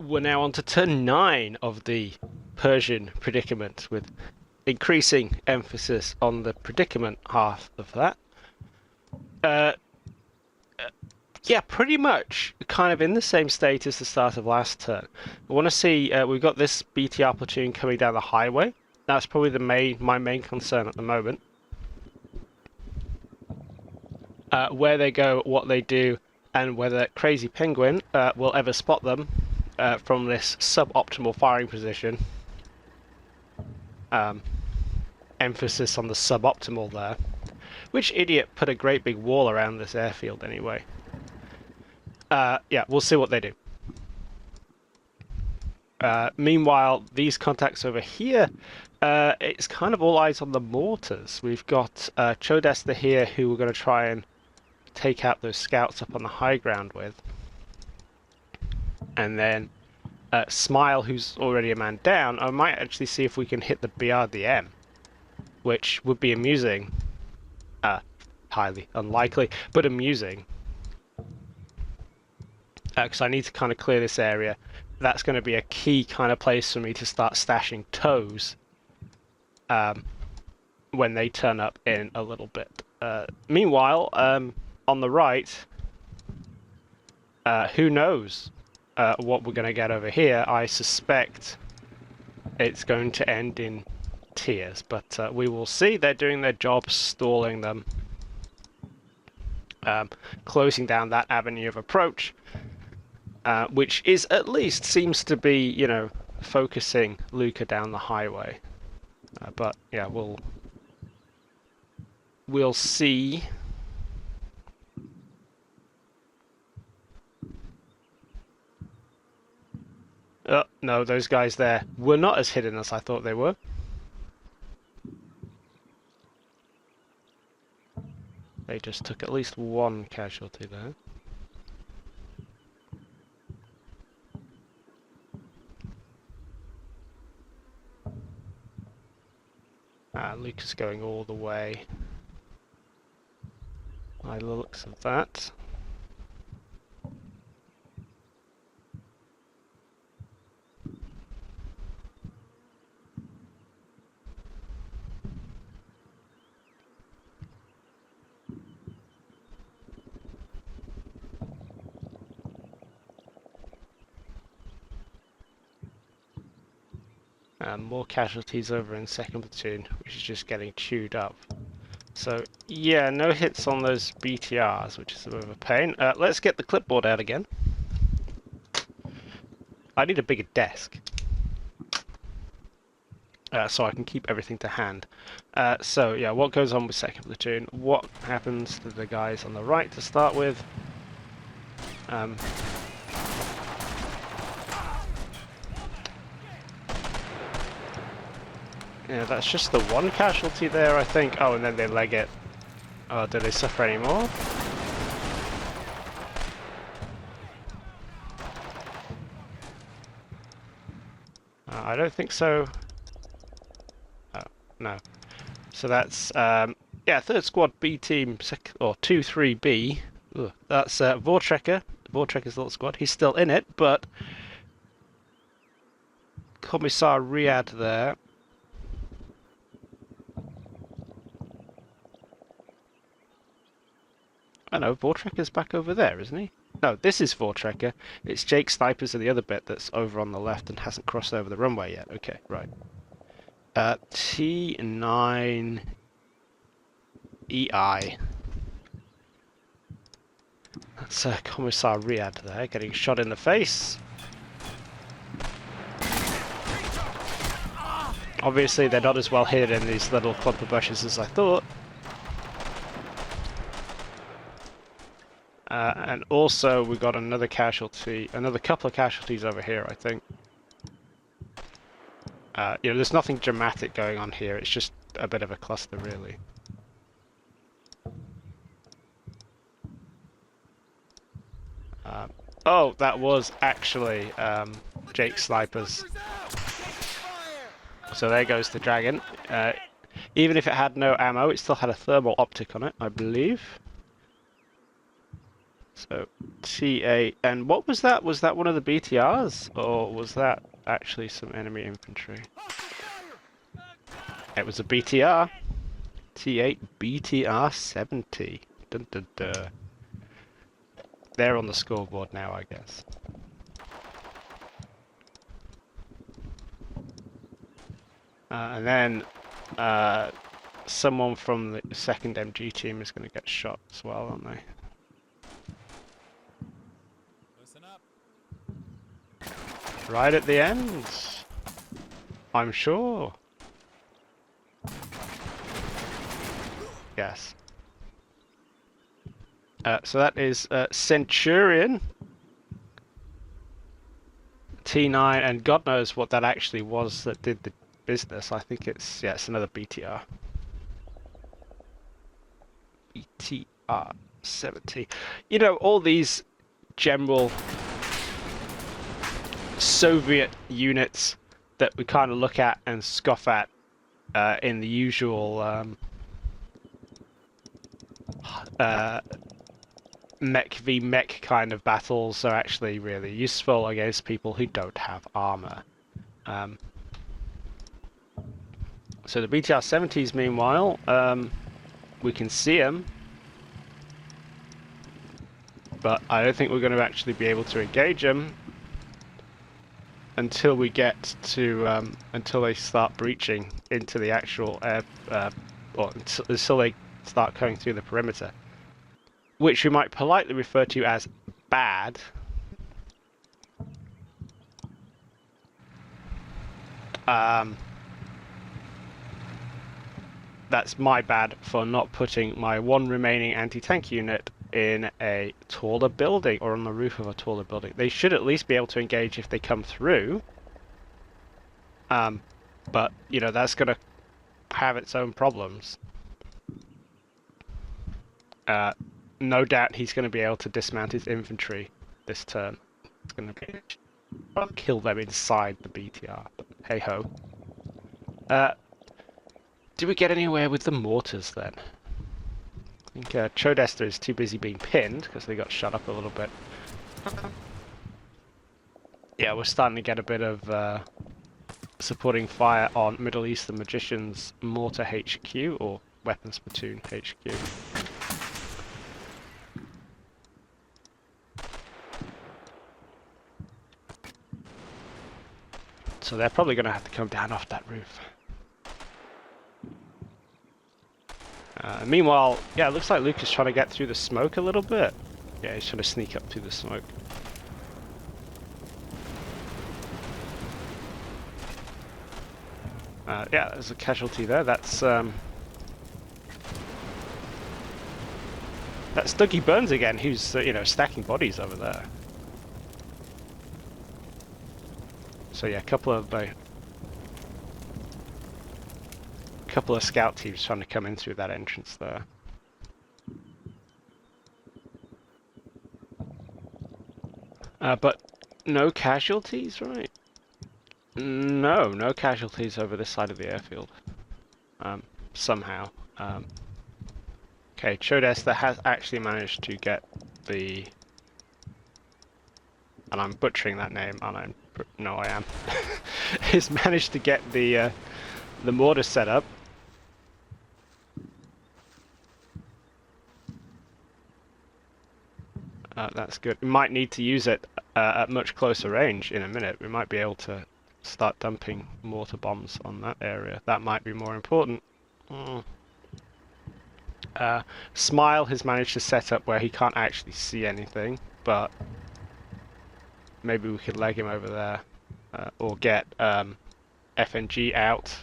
We're now on to turn 9 of the Persian predicament, with increasing emphasis on the predicament half of that. Yeah, pretty much kind of in the same state as the start of last turn. I want to see, we've got this BTR platoon coming down the highway. That's probably my main concern at the moment. Where they go, what they do, and whether Crazy Penguin will ever spot them from this suboptimal firing position. Emphasis on the suboptimal there. Which idiot put a great big wall around this airfield anyway? Yeah, we'll see what they do. Meanwhile, these contacts over here, it's kind of all eyes on the mortars. We've got Chodester here, who we're going to try and take out those scouts up on the high ground with. And then Smile, who's already a man down. I might actually see if we can hit the BRDM, which would be amusing. Highly unlikely, but amusing. Because I need to kind of clear this area. That's going to be a key kind of place for me to start stashing toes when they turn up in a little bit. Meanwhile, on the right, who knows what we're going to get over here. I suspect it's going to end in tears, but we will see. They're doing their job, stalling them, closing down that avenue of approach. Which is at least seems to be, you know, focusing Luca down the highway. But yeah, we'll see. Oh, no, those guys there were not as hidden as I thought they were. They just took at least one casualty there. Lucas going all the way. By the looks of that. More casualties over in second platoon, which is just getting chewed up. So yeah, no hits on those BTRs, which is a bit of a pain. Let's get the clipboard out again. I need a bigger desk so I can keep everything to hand. So yeah, what goes on with second platoon? What happens to the guys on the right to start with? Yeah, that's just the one casualty there, I think. Oh, and then they leg it. Oh, do they suffer any more? I don't think so. Oh, no. So that's, yeah, 3rd Squad B team, or 2-3B. Ugh. That's Vortrekker. Vortrekker's little squad. He's still in it, but Commissar Riyadh there. I know, Vortrekker's back over there, isn't he? No, this is Vortrekker. It's Jake Snipers and the other bit that's over on the left and hasn't crossed over the runway yet. Okay, right. T9 EI. That's Commissar Riyadh there, getting shot in the face. Obviously, they're not as well hidden in these little clump of bushes as I thought. And also, we got another casualty, another couple of casualties over here, I think. You know, there's nothing dramatic going on here. It's just a bit of a cluster, really. Oh, that was actually Jake Snipers. So there goes the dragon. Even if it had no ammo, it still had a thermal optic on it, I believe. So T8, and what was that? Was that one of the BTRs, or was that actually some enemy infantry? It was a BTR. T8 BTR 70. Dun, dun, dun. They're on the scoreboard now, I guess. And then someone from the second MG team is going to get shot as well, aren't they? Listen up. Right at the end, I'm sure. Yes. So that is Centurion, T9, and God knows what that actually was that did the business. I think it's, yeah, it's another BTR. BTR 70. You know, all these general Soviet units that we kind of look at and scoff at in the usual mech v mech kind of battles are actually really useful against people who don't have armor. So the BTR 70s, meanwhile, we can see them, but I don't think we're going to actually be able to engage them until we get to until they start breaching into the actual air, or until they start coming through the perimeter, which we might politely refer to as bad. That's my bad for not putting my one remaining anti-tank unit in a taller building, or on the roof of a taller building. They should at least be able to engage if they come through. But, you know, that's going to have its own problems. No doubt he's going to be able to dismount his infantry this turn. It's going to be kill them inside the BTR, but hey ho. Do we get anywhere with the mortars then? I think Chodester is too busy being pinned because they got shut up a little bit. Yeah, we're starting to get a bit of supporting fire on Middle Eastern Magician's Mortar HQ, or Weapons Platoon HQ. So they're probably going to have to come down off that roof. Meanwhile, yeah, it looks like Luke is trying to get through the smoke a little bit. Yeah, he's trying to sneak up through the smoke. Yeah, there's a casualty there. That's Dougie Burns again, who's you know, stacking bodies over there. So yeah, a couple of scout teams trying to come in through that entrance there. But no casualties, right? No casualties over this side of the airfield. Somehow. Okay, Chodester has actually managed to get the... And I'm butchering that name, and I'm... No, I am. He's managed to get the mortar set up. That's good. We might need to use it at much closer range in a minute. We might be able to start dumping mortar bombs on that area. That might be more important. Smile has managed to set up where he can't actually see anything, but maybe we could leg him over there, or get FNG out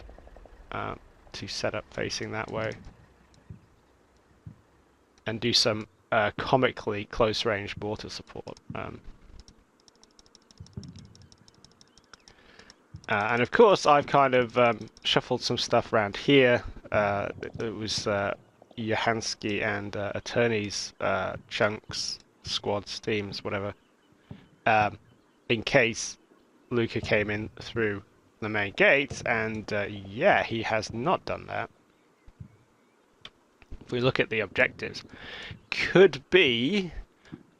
to set up facing that way, and do some comically close-range mortar support. And of course, I've kind of shuffled some stuff around here. It was Johansky and Attorney's chunks, squads, teams, whatever, in case Luca came in through the main gates, and yeah, he has not done that. If we look at the objectives, could be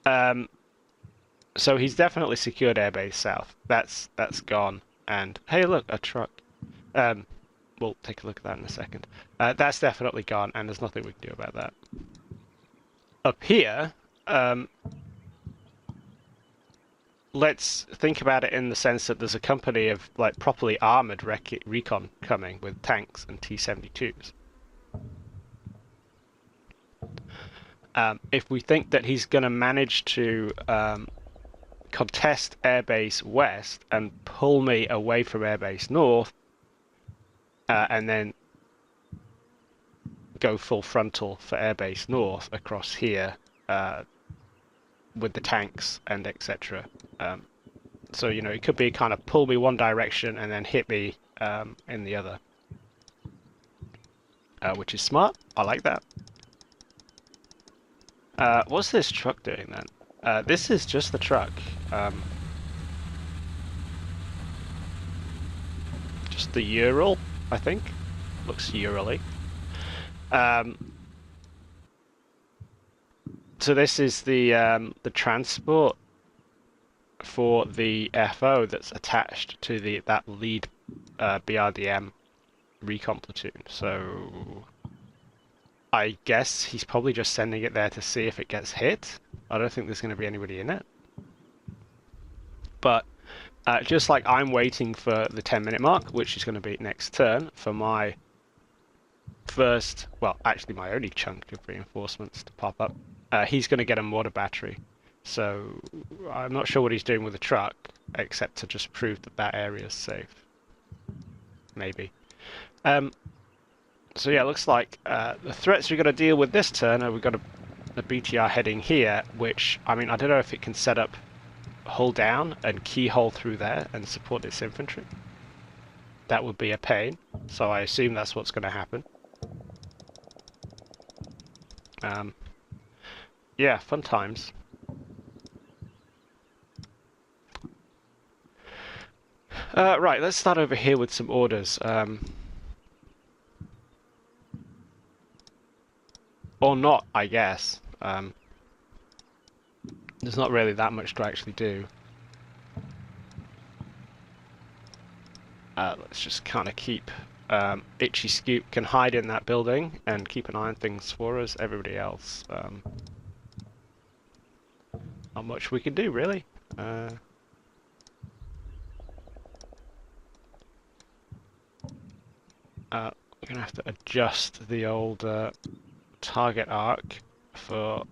So he's definitely secured airbase south. That's gone. And hey, look, a truck. Um, we'll take a look at that in a second. That's definitely gone, and there's nothing we can do about that. Up here, let's think about it in the sense that there's a company of like properly armored recon coming with tanks and T-72s. If we think that he's going to manage to contest airbase west and pull me away from airbase north, and then go full frontal for airbase north across here with the tanks and etc. So, you know, it could be kind of pull me one direction and then hit me in the other, which is smart. I like that. What's this truck doing then? This is just the truck. Just the Ural, I think. Looks Ural-y. So this is the transport for the FO that's attached to that lead BRDM recon platoon. So I guess he's probably just sending it there to see if it gets hit. I don't think there's going to be anybody in it. But just like I'm waiting for the 10-minute mark, which is going to be next turn, for my first, well, actually my only chunk of reinforcements to pop up, he's going to get a mortar battery. So I'm not sure what he's doing with the truck, except to just prove that that area is safe. Maybe. So yeah, it looks like the threats we've got to deal with this turn are we've got a BTR heading here, which, I mean, I don't know if it can set up hull down and keyhole through there and support its infantry. That would be a pain, so I assume that's what's going to happen. Yeah, fun times. Right, let's start over here with some orders. Or not, I guess. There's not really that much to actually do. Let's just kind of keep... Itchy Scoop can hide in that building and keep an eye on things for us. Everybody else, not much we can do, really. We're going to have to adjust the old target arc for...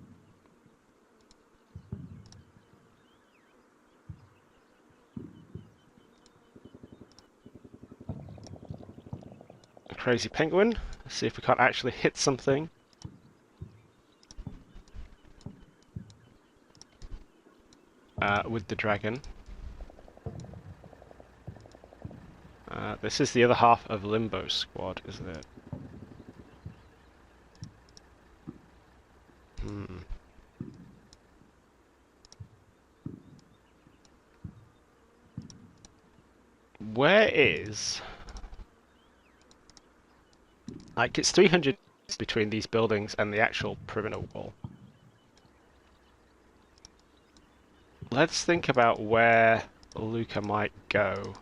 a crazy penguin. Let's see if we can't actually hit something. With the dragon. This is the other half of Limbo Squad, isn't it? Where is... Like, it's 300 between these buildings and the actual perimeter wall. Let's think about where Luca might go.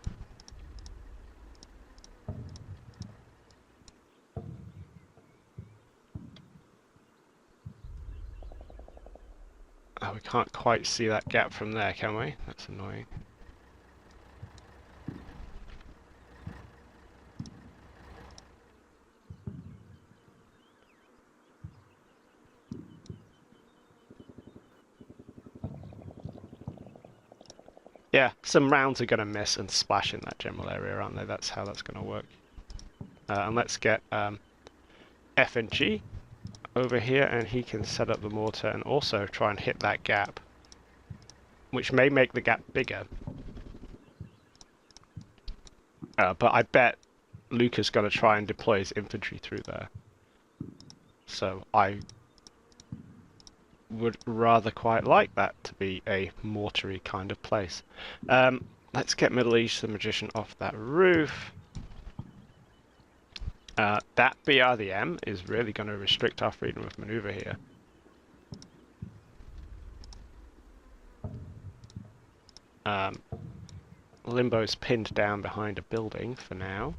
Oh, we can't quite see that gap from there, can we? That's annoying. Yeah, some rounds are going to miss and splash in that general area, aren't they? That's how that's going to work. And let's get F and G over here, and he can set up the mortar and also try and hit that gap, which may make the gap bigger. But I bet Luca's going to try and deploy his infantry through there. So I would rather quite like that to be a mortary kind of place. Let's get Middle East the Magician off that roof. That BRDM is really going to restrict our freedom of maneuver here. Limbo's pinned down behind a building for now.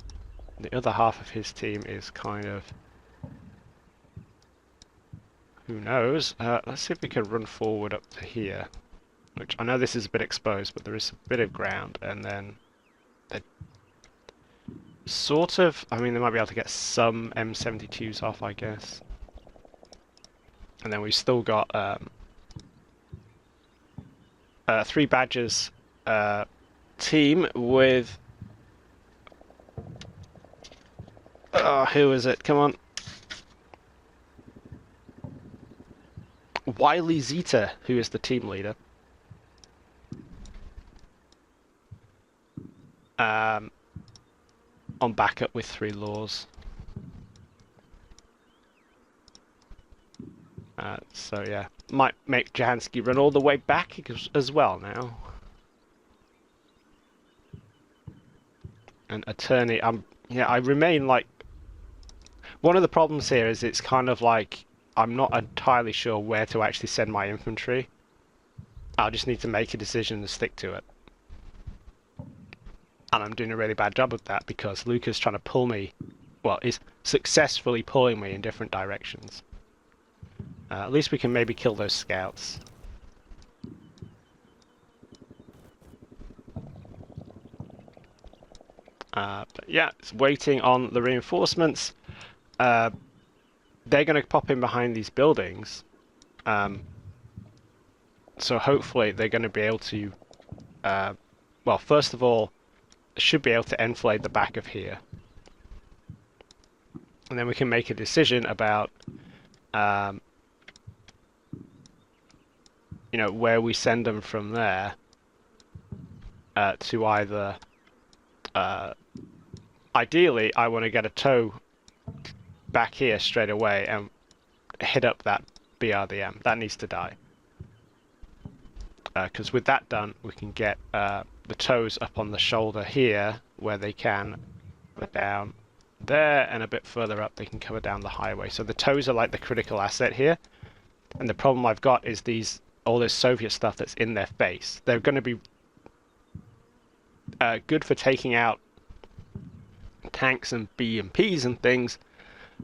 The other half of his team is kind of... who knows? Let's see if we can run forward up to here. Which, I know this is a bit exposed, but there is a bit of ground, and then... sort of... I mean, they might be able to get some M72s off, I guess. And then we've still got 3 Badgers team with... who is it? Come on. Wiley Zeta, who is the team leader. On backup with 3 laws. So yeah, might make Jahansky run all the way back as well now. And Attorney, I remain like... one of the problems here is it's kind of like I'm not entirely sure where to actually send my infantry. I'll just need to make a decision and stick to it. And I'm doing a really bad job of that because Luca's trying to pull me, well, is successfully pulling me in different directions. At least we can maybe kill those scouts. But yeah, it's waiting on the reinforcements. They're going to pop in behind these buildings. So hopefully they're going to be able to... well, first of all, should be able to enfilade the back of here. And then we can make a decision about... you know, where we send them from there to either... ideally, I want to get a tow back here straight away and hit up that BRDM. That needs to die. Because with that done, we can get the tows up on the shoulder here, where they can go down there, and a bit further up they can cover down the highway. So the tows are like the critical asset here. And the problem I've got is all this Soviet stuff that's in their face. They're going to be good for taking out tanks and BMPs and things,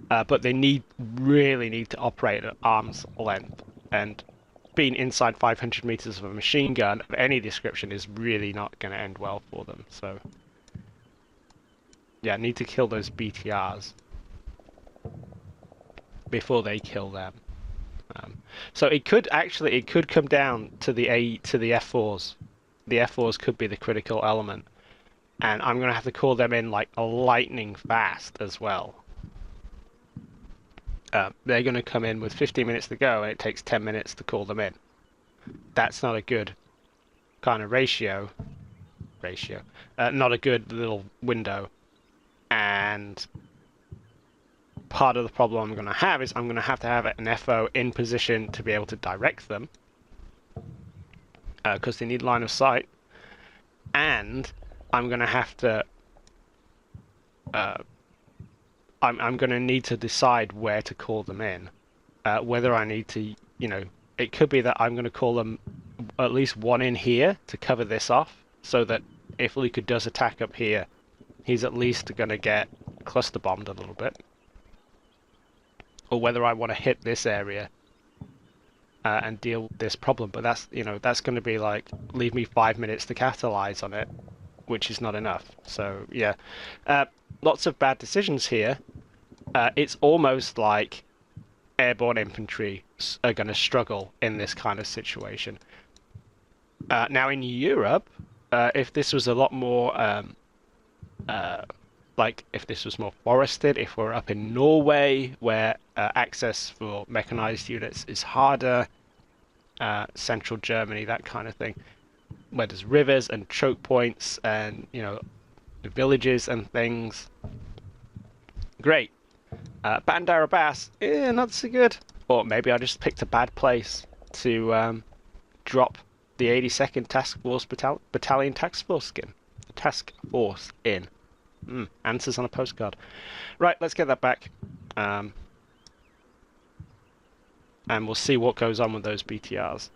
but they really need to operate at arm's length. And being inside 500 meters of a machine gun of any description is really not going to end well for them. So, yeah, need to kill those BTRs before they kill them. So it could come down to the F4s. The F4s could be the critical element, and I'm going to have to call them in like a lightning fast as well. They're going to come in with 15 minutes to go, and it takes 10 minutes to call them in. That's not a good kind of ratio. Not a good little window. And part of the problem I'm going to have is I'm going to have an FO in position to be able to direct them, because they need line of sight. And I'm going to have to... I'm going to need to decide where to call them in. Whether I need to, you know, it could be that I'm going to call them at least one in here to cover this off, so that if Luka does attack up here, he's at least going to get cluster bombed a little bit. Or whether I want to hit this area and deal with this problem. But that's, you know, that's going to be like, leave me 5 minutes to capitalize on it, which is not enough. So, yeah. Lots of bad decisions here. It's almost like airborne infantry are going to struggle in this kind of situation. Now in Europe, if this was a lot more, like if this was more forested, if we're up in Norway where access for mechanized units is harder, central Germany, that kind of thing, where there's rivers and choke points and, you know, villages and things. Great. Bandar Abbas, not so good. Or maybe I just picked a bad place to drop the 82nd Task Force Battalion Task Force in. Answers on a postcard. Right, let's get that back. And we'll see what goes on with those BTRs.